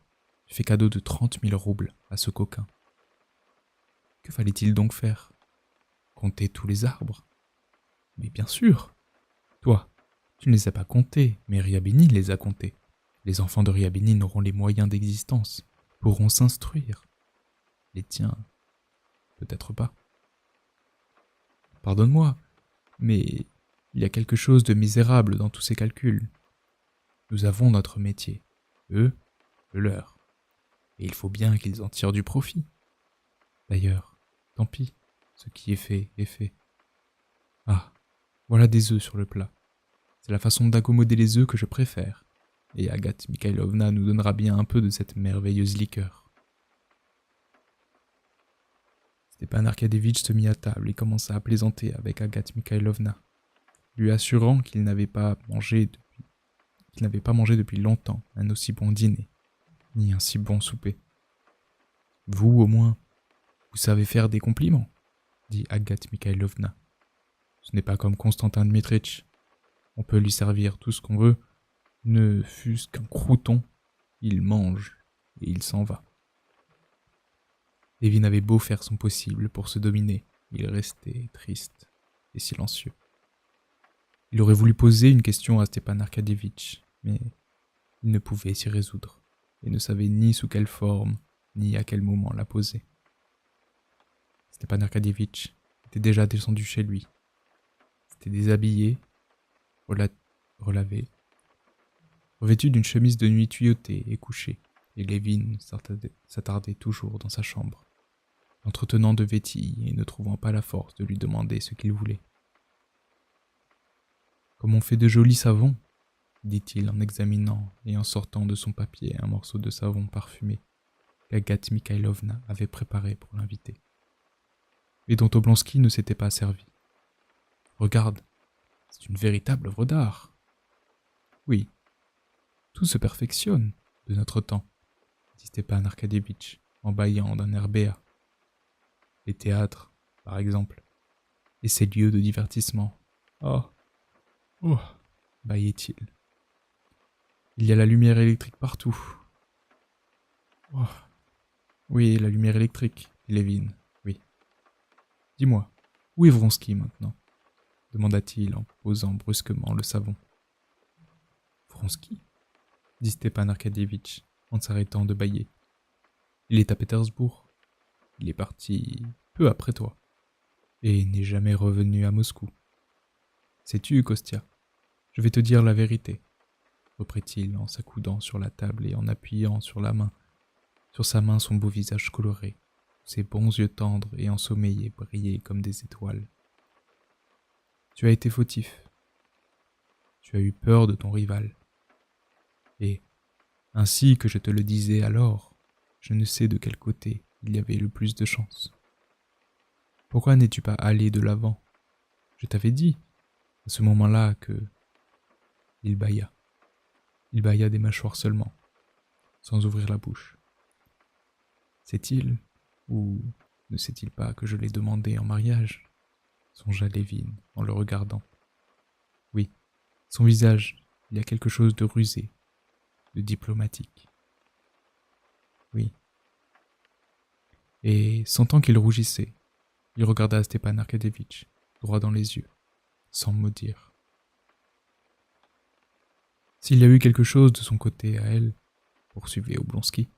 tu fais cadeau de 30 000 roubles à ce coquin. Que fallait-il donc faire ? Compter tous les arbres ? Mais bien sûr. Toi, tu ne les as pas comptés, mais Ryabinin les a comptés. Les enfants de Ryabinin auront les moyens d'existence, pourront s'instruire. Les tiens, peut-être pas. Pardonne-moi, mais il y a quelque chose de misérable dans tous ces calculs. Nous avons notre métier, eux, le leur. Et il faut bien qu'ils en tirent du profit. D'ailleurs, tant pis, ce qui est fait est fait. Ah, Voilà des œufs sur le plat. C'est la façon d'accommoder les œufs que je préfère. Et Agathe Mikhailovna nous donnera bien un peu de cette merveilleuse liqueur. » Stepan Arkadievich se mit à table et commença à plaisanter avec Agathe Mikhailovna, lui assurant qu'il n'avait pas mangé depuis longtemps un aussi bon dîner, ni un si bon souper. « Vous, au moins, vous savez faire des compliments, » dit Agathe Mikhailovna. « Ce n'est pas comme Constantin Dmitritch. On peut lui servir tout ce qu'on veut, ne fût-ce qu'un crouton, il mange et il s'en va. » Lévin avait beau faire son possible pour se dominer, il restait triste et silencieux. Il aurait voulu poser une question à Stepan Arkadievich, mais il ne pouvait s'y résoudre, et ne savait ni sous quelle forme, ni à quel moment la poser. Stepan Arkadievich était déjà descendu chez lui. C'était déshabillé, relavé, revêtu d'une chemise de nuit tuyautée et couché, et Lévin s'attardait toujours dans sa chambre, l'entretenant de vétilles et ne trouvant pas la force de lui demander ce qu'il voulait. « Comme on fait de jolis savons, » dit-il en examinant et en sortant de son papier un morceau de savon parfumé qu'Agathe Mikhailovna avait préparé pour l'inviter, et dont Oblonsky ne s'était pas servi. « Regarde, c'est une véritable œuvre d'art. »« Oui, tout se perfectionne de notre temps, » dit Stepan Arkadievich en bâillant d'un air béat. « Les théâtres, par exemple, et ces lieux de divertissement. Oh, oh, bâillait-il. Il y a la lumière électrique partout. Oh, oui, la lumière électrique, dit Lévin, oui. Dis-moi, où est Vronsky maintenant ? Demanda-t-il en posant brusquement le savon. Vronsky ? Dit Stepan Arkadievich en s'arrêtant de bâiller. Il est à Pétersbourg. Il est parti peu après toi, et n'est jamais revenu à Moscou. Sais-tu, Kostia, je vais te dire la vérité, reprit-il en s'accoudant sur la table et en appuyant sur sa main son beau visage coloré, ses bons yeux tendres et ensommeillés brillaient comme des étoiles. Tu as été fautif. Tu as eu peur de ton rival. Et, ainsi que je te le disais alors, je ne sais de quel côté il y avait le plus de chance. Pourquoi n'es-tu pas allé de l'avant ? Je t'avais dit, à ce moment-là, que... Il bâilla. Il bâilla des mâchoires seulement, sans ouvrir la bouche. Sait-il, ou ne sait-il pas que je l'ai demandé en mariage ? Songea Lévin en le regardant. Oui, son visage, il y a quelque chose de rusé, de diplomatique. Oui. Et sentant qu'il rougissait, il regarda Stepan Arkadievich droit dans les yeux, sans mot dire. S'il y a eu quelque chose de son côté à elle, poursuivait Oblonsky,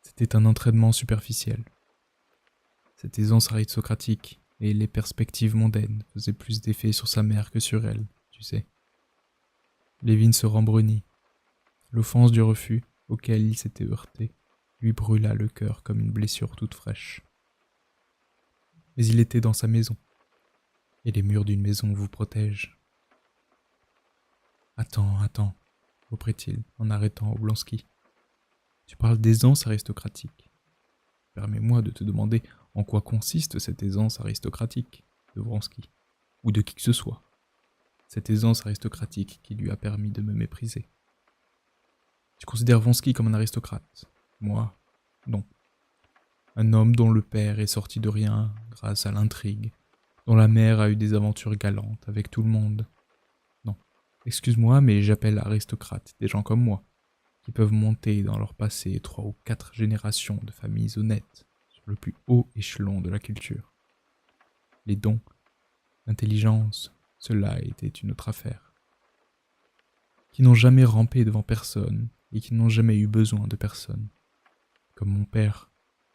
c'était un entraînement superficiel. Cette aisance aristocratique et les perspectives mondaines faisaient plus d'effet sur sa mère que sur elle, tu sais. Lévin se rembrunit. L'offense du refus, auquel il s'était heurté, lui brûla le cœur comme une blessure toute fraîche. Mais il était dans sa maison, et les murs d'une maison vous protègent. « Attends, reprit-il en arrêtant Oblonsky. Tu parles d'aisance aristocratique. Permets-moi de te demander en quoi consiste cette aisance aristocratique de Vronsky, ou de qui que ce soit. Cette aisance aristocratique qui lui a permis de me mépriser. Tu considères Vronsky comme un aristocrate. Moi, non. Un homme dont le père est sorti de rien grâce à l'intrigue, dont la mère a eu des aventures galantes avec tout le monde. Non, excuse-moi, mais j'appelle aristocrates des gens comme moi, qui peuvent monter dans leur passé 3 ou 4 générations de familles honnêtes sur le plus haut échelon de la culture. Les dons, l'intelligence, cela était une autre affaire. Qui n'ont jamais rampé devant personne et qui n'ont jamais eu besoin de personne, comme mon père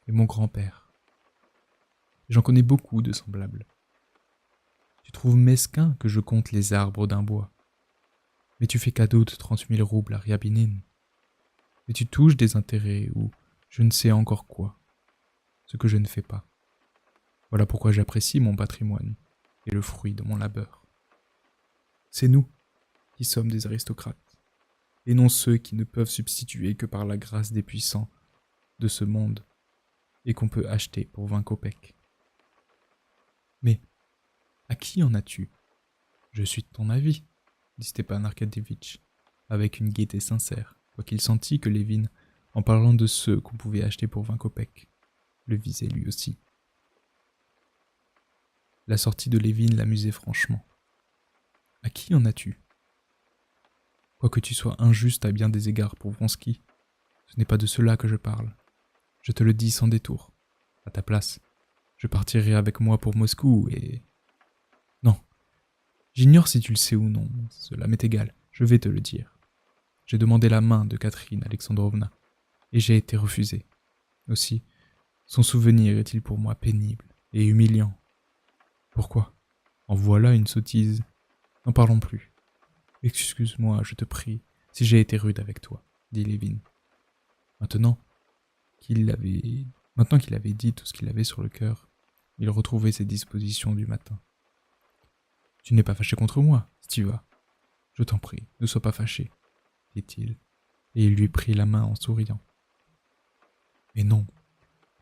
et mon grand-père. J'en connais beaucoup de semblables. Tu trouves mesquin que je compte les arbres d'un bois, mais tu fais cadeau de 30 000 roubles à Ryabinin, et tu touches des intérêts ou je ne sais encore quoi, ce que je ne fais pas. Voilà pourquoi j'apprécie mon patrimoine et le fruit de mon labeur. C'est nous qui sommes des aristocrates, et non ceux qui ne peuvent substituer que par la grâce des puissants de ce monde et qu'on peut acheter pour 20 kopecks. Mais à qui en as-tu ? Je suis de ton avis, dit Stepan Arkadyevitch, avec une gaieté sincère, quoiqu'il sentît que Lévin, en parlant de ceux qu'on pouvait acheter pour 20 kopecks, le visait lui aussi. La sortie de Lévin l'amusait franchement. À qui en as-tu ? Quoique tu sois injuste à bien des égards pour Vronsky, ce n'est pas de cela que je parle. Je te le dis sans détour. À ta place, je partirai avec moi pour Moscou et... Non, j'ignore si tu le sais ou non, cela m'est égal, je vais te le dire. J'ai demandé la main de Catherine Alexandrovna, et j'ai été refusé. Aussi, son souvenir est-il pour moi pénible et humiliant. Pourquoi ? En voilà une sottise. N'en parlons plus. Excuse-moi, je te prie, si j'ai été rude avec toi, dit Lévin. Maintenant qu'il avait dit tout ce qu'il avait sur le cœur, il retrouvait ses dispositions du matin. Tu n'es pas fâché contre moi, Stiva. Je t'en prie, ne sois pas fâché, dit-il, et il lui prit la main en souriant. Mais non,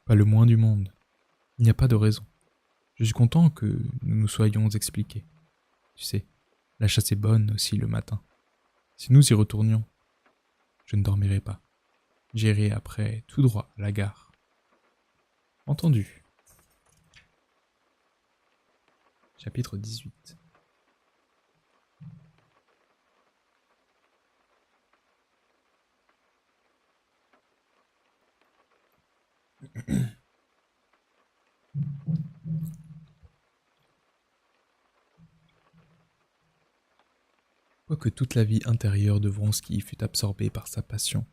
pas le moins du monde. Il n'y a pas de raison. Je suis content que nous nous soyons expliqués. Tu sais, la chasse est bonne aussi le matin. Si nous y retournions, je ne dormirai pas. J'irai après tout droit à la gare. Entendu. Chapitre 18. Quoique toute la vie intérieure de Vronsky fût absorbée par sa passion,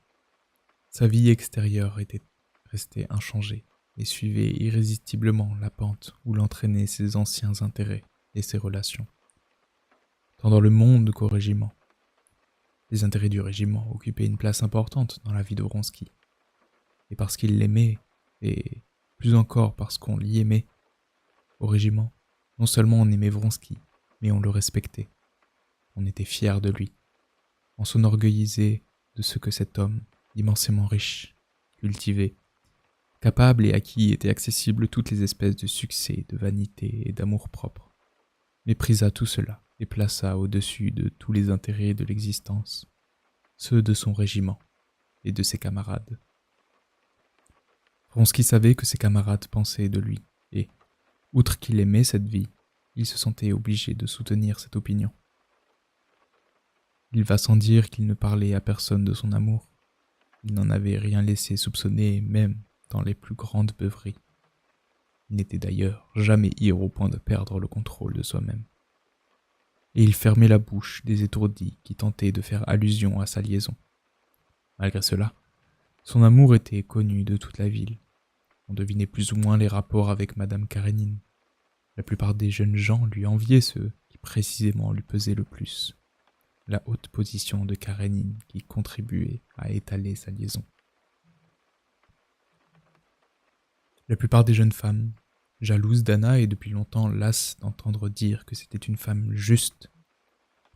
sa vie extérieure était restée inchangée et suivait irrésistiblement la pente où l'entraînaient ses anciens intérêts et ses relations. Tant dans le monde qu'au régiment. Les intérêts du régiment occupaient une place importante dans la vie de Vronsky. Et parce qu'il l'aimait, et plus encore parce qu'on l'y aimait, au régiment, non seulement on aimait Vronsky, mais on le respectait. On était fiers de lui. On s'enorgueillissait de ce que cet homme, immensément riche, cultivé, capable et à qui étaient accessibles toutes les espèces de succès, de vanité et d'amour-propre, méprisa tout cela et plaça au-dessus de tous les intérêts de l'existence ceux de son régiment et de ses camarades. Vronsky savait que ses camarades pensaient de lui, et, outre qu'il aimait cette vie, il se sentait obligé de soutenir cette opinion. Il va sans dire qu'il ne parlait à personne de son amour. Il n'en avait rien laissé soupçonner, même dans les plus grandes beuveries. Il n'était d'ailleurs jamais ivre au point de perdre le contrôle de soi-même. Et il fermait la bouche des étourdis qui tentaient de faire allusion à sa liaison. Malgré cela, son amour était connu de toute la ville. On devinait plus ou moins les rapports avec Madame Karénine. La plupart des jeunes gens lui enviaient ceux qui précisément lui pesaient le plus. La haute position de Karénine qui contribuait à étaler sa liaison. La plupart des jeunes femmes, jalouses d'Anna et depuis longtemps lasses d'entendre dire que c'était une femme juste,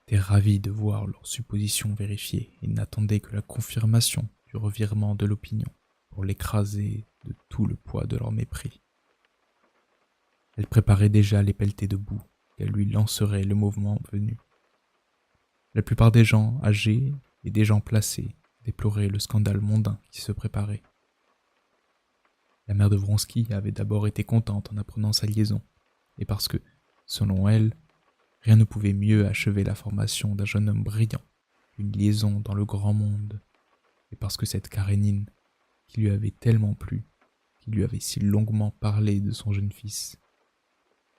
étaient ravies de voir leurs suppositions vérifiées et n'attendaient que la confirmation du revirement de l'opinion pour l'écraser de tout le poids de leur mépris. Elle préparait déjà les pelletées de boue qu'elle lui lancerait le mouvement venu. La plupart des gens âgés et des gens placés déploraient le scandale mondain qui se préparait. La mère de Vronsky avait d'abord été contente en apprenant sa liaison, et parce que, selon elle, rien ne pouvait mieux achever la formation d'un jeune homme brillant qu'une liaison dans le grand monde, et parce que cette Karénine, qui lui avait tellement plu, qui lui avait si longuement parlé de son jeune fils,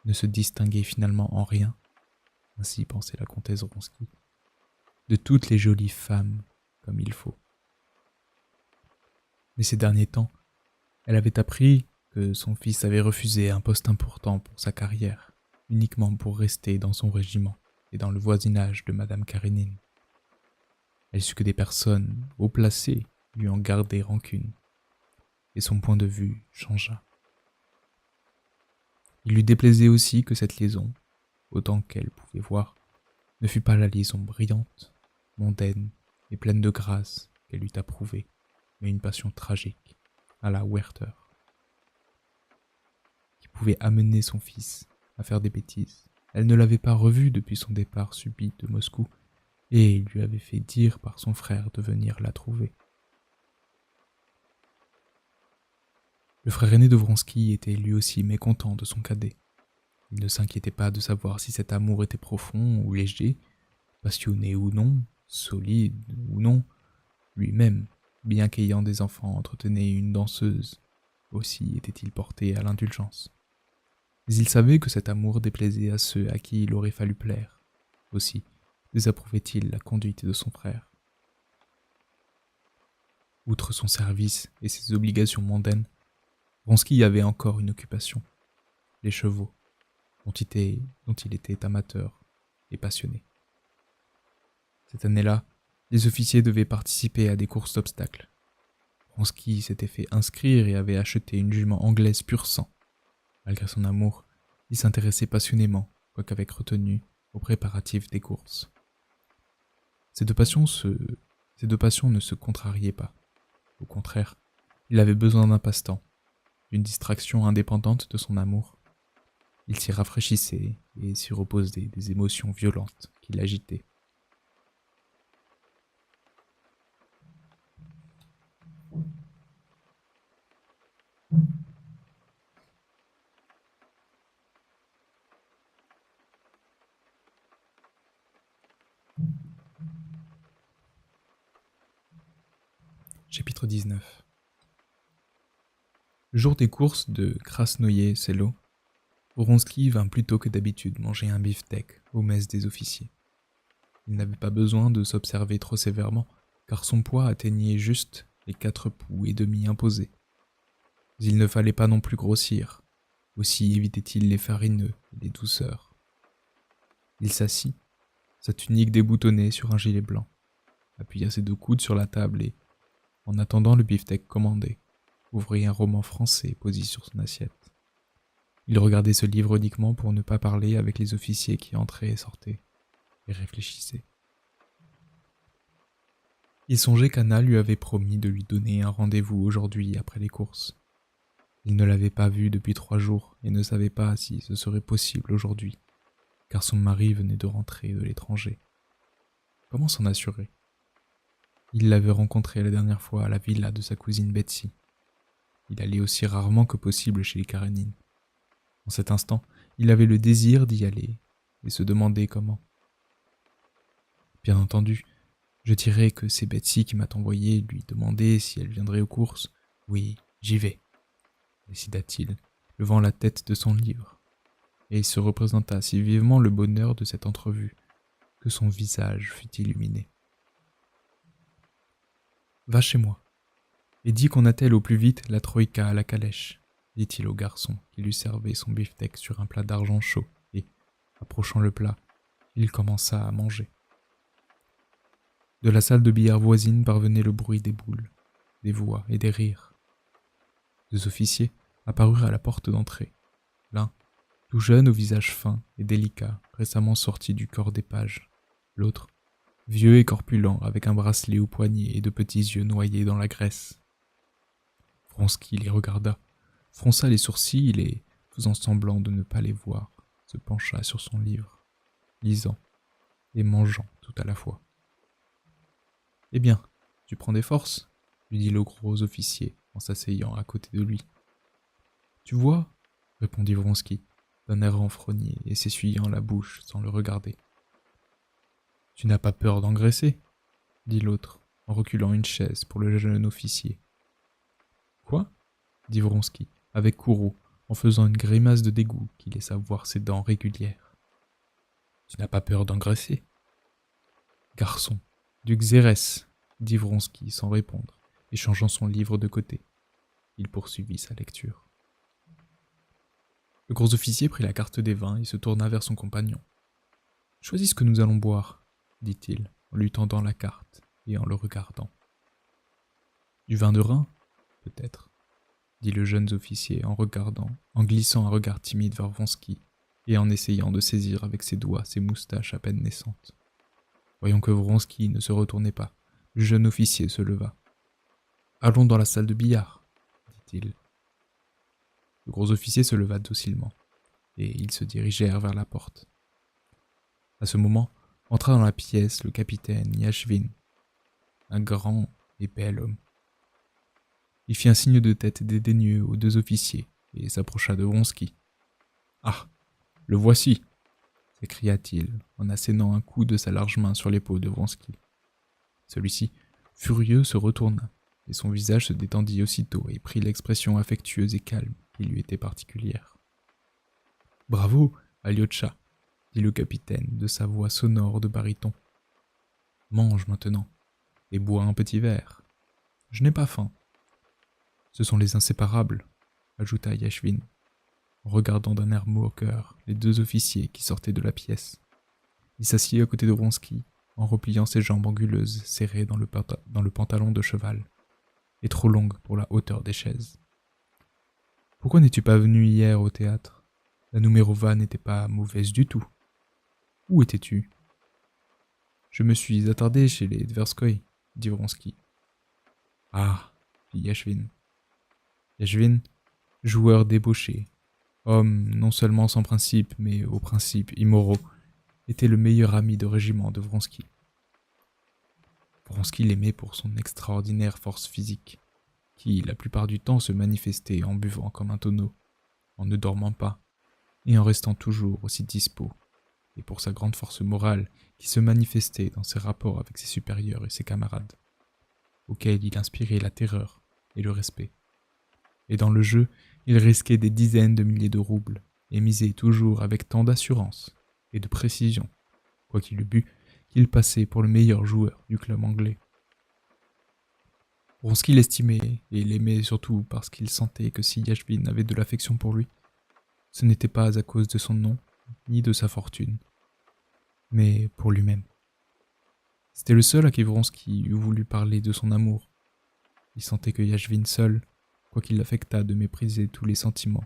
ne se distinguait finalement en rien, ainsi pensait la comtesse Vronsky, de toutes les jolies femmes comme il faut. Mais ces derniers temps, elle avait appris que son fils avait refusé un poste important pour sa carrière, uniquement pour rester dans son régiment et dans le voisinage de Madame Karénine. Elle sut que des personnes haut placées lui en gardaient rancune, et son point de vue changea. Il lui déplaisait aussi que cette liaison, autant qu'elle pouvait voir, ne fut pas la liaison brillante, mondaine et pleine de grâce qu'elle eût approuvée, mais une passion tragique, à la Werther, qui pouvait amener son fils à faire des bêtises. Elle ne l'avait pas revu depuis son départ subit de Moscou, et il lui avait fait dire par son frère de venir la trouver. Le frère aîné de Vronsky était lui aussi mécontent de son cadet. Il ne s'inquiétait pas de savoir si cet amour était profond ou léger, passionné ou non, solide ou non. Lui-même, bien qu'ayant des enfants, entretenait une danseuse. Aussi était-il porté à l'indulgence. Mais il savait que cet amour déplaisait à ceux à qui il aurait fallu plaire. Aussi désapprouvait-il la conduite de son frère. Outre son service et ses obligations mondaines, Vronsky avait encore une occupation, les chevaux, dont il était amateur et passionné. Cette année-là, les officiers devaient participer à des courses d'obstacles. Vronsky s'était fait inscrire et avait acheté une jument anglaise pur sang. Malgré son amour, il s'intéressait passionnément, quoique avec retenue, aux préparatifs des courses. Ces deux passions ne se contrariaient pas. Au contraire, il avait besoin d'un passe-temps, d'une distraction indépendante de son amour. Il s'y rafraîchissait et s'y reposait des émotions violentes qui l'agitaient. Chapitre 19. Le jour des courses de Krasnoye-Selo, Vronsky vint plus tôt que d'habitude manger un beefsteak aux messes des officiers. Il n'avait pas besoin de s'observer trop sévèrement, car son poids atteignait juste les 4 pouls et demi imposés. Mais il ne fallait pas non plus grossir, aussi évitait-il les farineux et les douceurs. Il s'assit, sa tunique déboutonnée sur un gilet blanc, appuya ses deux coudes sur la table et, en attendant le beefsteak commandé, ouvrit un roman français posé sur son assiette. Il regardait ce livre uniquement pour ne pas parler avec les officiers qui entraient et sortaient, et réfléchissait. Il songeait qu'Anna lui avait promis de lui donner un rendez-vous aujourd'hui après les courses. Il ne l'avait pas vue depuis 3 jours et ne savait pas si ce serait possible aujourd'hui, car son mari venait de rentrer de l'étranger. Comment s'en assurer? Il l'avait rencontrée la dernière fois à la villa de sa cousine Betsy. Il allait aussi rarement que possible chez les Karénine. En cet instant, il avait le désir d'y aller et se demandait comment. Bien entendu, je dirais que c'est Betsy qui m'a envoyé lui demander si elle viendrait aux courses. Oui, j'y vais, décida-t-il, levant la tête de son livre, et il se représenta si vivement le bonheur de cette entrevue que son visage fut illuminé. Va chez moi, et dis qu'on attelle au plus vite la troïka à la calèche, dit-il au garçon qui lui servait son beefsteak sur un plat d'argent chaud, et, approchant le plat, il commença à manger. De la salle de billard voisine parvenait le bruit des boules, des voix et des rires. 2 officiers apparurent à la porte d'entrée. L'un, tout jeune au visage fin et délicat, récemment sorti du corps des pages. L'autre, vieux et corpulent, avec un bracelet au poignet et de petits yeux noyés dans la graisse. Vronsky les regarda, fronça les sourcils et, faisant semblant de ne pas les voir, se pencha sur son livre, lisant et mangeant tout à la fois. « Eh bien, tu prends des forces ?» lui dit le gros officier en s'asseyant à côté de lui. « Tu vois ?» répondit Vronsky, d'un air renfrogné et s'essuyant la bouche sans le regarder. « Tu n'as pas peur d'engraisser ?» dit l'autre, en reculant une chaise pour le jeune officier. « Quoi ?» dit Vronsky, avec courroux, en faisant une grimace de dégoût qui laissa voir ses dents régulières. « Tu n'as pas peur d'engraisser ?»« Garçon, du Xérès !» dit Vronsky sans répondre, et changeant son livre de côté. Il poursuivit sa lecture. Le gros officier prit la carte des vins et se tourna vers son compagnon. « Choisis ce que nous allons boire, » dit-il, en lui tendant la carte et en le regardant. « Du vin de Rhin, peut-être, » dit le jeune officier en glissant un regard timide vers Vronsky et en essayant de saisir avec ses doigts ses moustaches à peine naissantes. Voyant que Vronsky ne se retournait pas, le jeune officier se leva. « Allons dans la salle de billard, » dit-il. Le gros officier se leva docilement, et ils se dirigèrent vers la porte. À ce moment, entra dans la pièce le capitaine Yashvin, un grand et bel homme. Il fit un signe de tête dédaigneux aux deux officiers et s'approcha de Vronsky. « Ah, le voici !» s'écria-t-il en assénant un coup de sa large main sur l'épaule de Vronsky. Celui-ci, furieux, se retourna, et son visage se détendit aussitôt et prit l'expression affectueuse et calme qui lui était particulière. « Bravo, Alyosha !» dit le capitaine de sa voix sonore de baryton. « Mange maintenant, et bois un petit verre. Je n'ai pas faim. »« Ce sont les inséparables, » ajouta Yashvin, en regardant d'un air moqueur les deux officiers qui sortaient de la pièce. Il s'assit à côté de Vronsky, en repliant ses jambes anguleuses serrées dans le pantalon de cheval, et trop longues pour la hauteur des chaises. « Pourquoi n'es-tu pas venu hier au théâtre ? La Numerova n'était pas mauvaise du tout. Où étais-tu ? » « Je me suis attardé chez les Tverskoï, » dit Vronsky. « Ah, fit Yashvin. Yashvin, joueur débauché, homme non seulement sans principe, mais aux principes immoraux, était le meilleur ami de régiment de Vronsky. Vronsky l'aimait pour son extraordinaire force physique, qui, la plupart du temps, se manifestait en buvant comme un tonneau, en ne dormant pas, et en restant toujours aussi dispos, et pour sa grande force morale qui se manifestait dans ses rapports avec ses supérieurs et ses camarades, auxquels il inspirait la terreur et le respect. Et dans le jeu, il risquait des dizaines de milliers de roubles, et misait toujours avec tant d'assurance et de précision, quoiqu'il eût bu, qu'il passait pour le meilleur joueur du club anglais. Vronsky l'estimait et l'aimait surtout parce qu'il sentait que si Yashvin avait de l'affection pour lui, ce n'était pas à cause de son nom ni de sa fortune, mais pour lui-même. C'était le seul à qui Vronsky eût voulu parler de son amour. Il sentait que Yashvin seul, quoiqu'il l'affectât de mépriser tous les sentiments,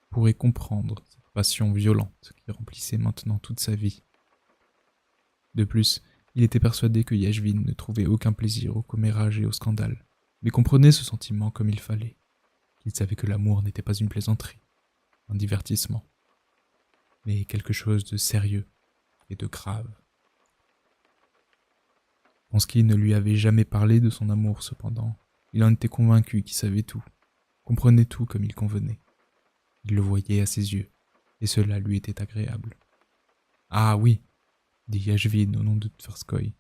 pourrait comprendre cette passion violente qui remplissait maintenant toute sa vie. De plus, il était persuadé que Yashvin ne trouvait aucun plaisir au commérage et au scandale, mais comprenait ce sentiment comme il fallait, qu'il savait que l'amour n'était pas une plaisanterie, un divertissement, mais quelque chose de sérieux et de grave. Vronsky ne lui avait jamais parlé de son amour cependant. Il en était convaincu qu'il savait tout, comprenait tout comme il convenait. Il le voyait à ses yeux, et cela lui était agréable. « Ah oui !» dit Yashvin au nom de Tverskoï.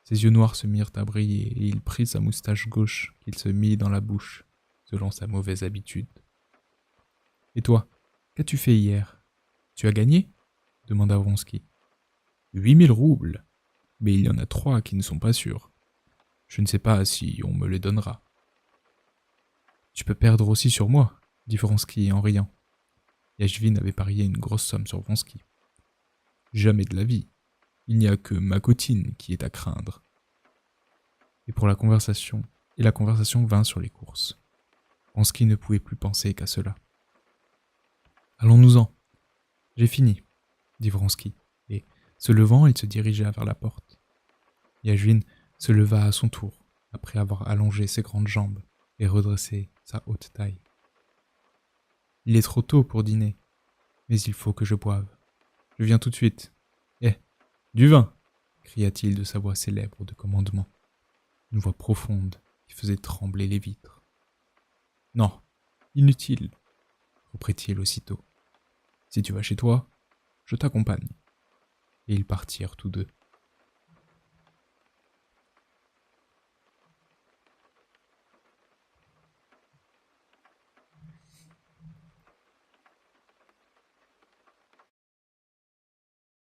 Ses yeux noirs se mirent à briller et il prit sa moustache gauche qu'il se mit dans la bouche, selon sa mauvaise habitude. « Et toi, qu'as-tu fait hier ? Tu as gagné ?» demanda Vronsky. « 8000 roubles, mais il y en a 3 qui ne sont pas sûrs. Je ne sais pas si on me les donnera. »« Tu peux perdre aussi sur moi, » dit Vronsky en riant. Yashvin avait parié une grosse somme sur Vronsky. « Jamais de la vie. Il n'y a que ma cotine qui est à craindre. » Et la conversation vint sur les courses. Vronsky ne pouvait plus penser qu'à cela. « Allons-nous-en. J'ai fini, » dit Vronsky, et, se levant, il se dirigea vers la porte. Yashvin se leva à son tour, après avoir allongé ses grandes jambes et redressé sa haute taille. « Il est trop tôt pour dîner, mais il faut que je boive. Je viens tout de suite. Eh, du vin !» cria-t-il de sa voix célèbre de commandement, une voix profonde qui faisait trembler les vitres. « Non, inutile, » reprit-il aussitôt. « Si tu vas chez toi, je t'accompagne. » Et ils partirent tous deux.